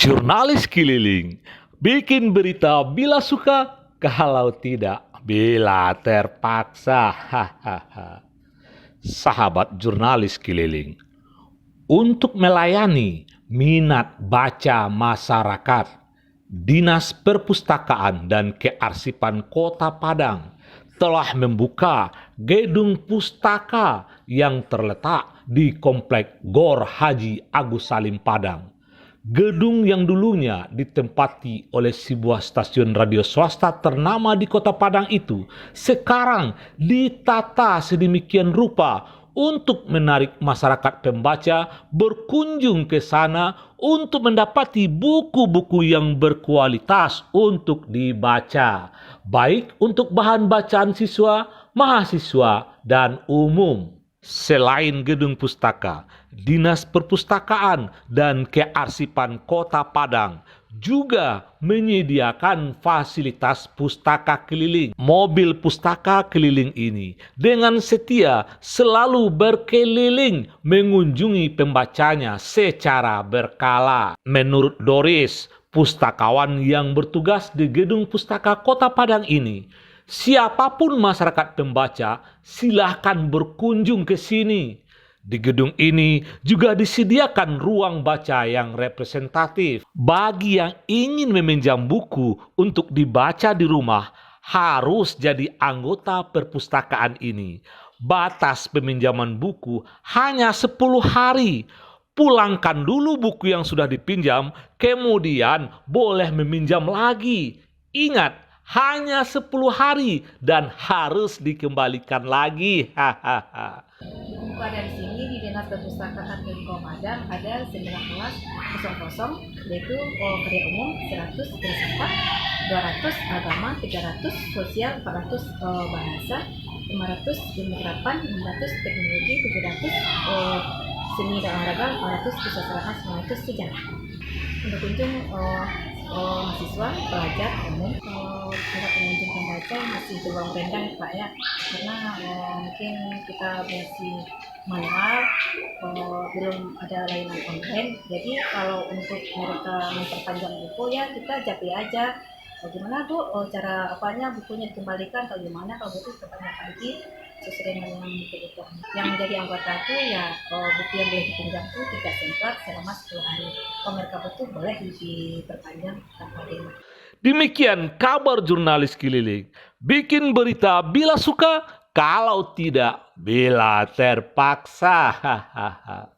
Jurnalis keliling, bikin berita bila suka, kalau tidak bila terpaksa. Hahaha. Sahabat jurnalis keliling, untuk melayani minat baca masyarakat, Dinas Perpustakaan dan Kearsipan Kota Padang telah membuka gedung pustaka yang terletak di Komplek Gor Haji Agus Salim Padang. Gedung yang dulunya ditempati oleh sebuah stasiun radio swasta ternama di Kota Padang itu sekarang ditata sedemikian rupa untuk menarik masyarakat pembaca berkunjung ke sana untuk mendapati buku-buku yang berkualitas untuk dibaca, baik untuk bahan bacaan siswa, mahasiswa, dan umum. Selain gedung pustaka, Dinas Perpustakaan dan Kearsipan Kota Padang juga menyediakan fasilitas pustaka keliling. Mobil pustaka keliling ini dengan setia selalu berkeliling mengunjungi pembacanya secara berkala. Menurut Doris, pustakawan yang bertugas di gedung pustaka Kota Padang ini, siapapun masyarakat pembaca silahkan berkunjung ke sini. Di gedung ini juga disediakan ruang baca yang representatif. Bagi yang ingin meminjam buku untuk dibaca di rumah, harus jadi anggota perpustakaan ini. Batas peminjaman buku hanya 10 hari. Pulangkan dulu buku yang sudah dipinjam, kemudian boleh meminjam lagi. Ingat, hanya 10 hari dan harus dikembalikan lagi. Hahaha. Pada di sini di Dinas Perpustakaan Kota Padang ada 9 kelas kosong, yaitu karya umum 100, filsafat 200, agama 300, sosial 400, bahasa 500, ilmu terapan 600, teknologi 700, seni dan olahraga 400, kesusastraan 900, sejarah. Untuk kunjung mahasiswa, pelajar, umum, para pengunjung pembaca masih tergolong rendah Pak ya, karena mungkin kita masih manual, belum ada layanan online. Jadi kalau untuk mereka memperpanjang buku ya kita japri aja. Bagaimana Bu, cara apanya bukunya dikembalikan atau gimana, kalau butuh perpanjang lagi sesuai dengan yang dibutuhkan. Yang menjadi anggota itu ya buku yang boleh dipinjam itu 3 eksemplar selama 10 hari. Kalau mereka butuh boleh diperpanjang tanpa demo. Demikian kabar jurnalis keliling. Bikin berita bila suka, kalau tidak bila terpaksa. Hahaha.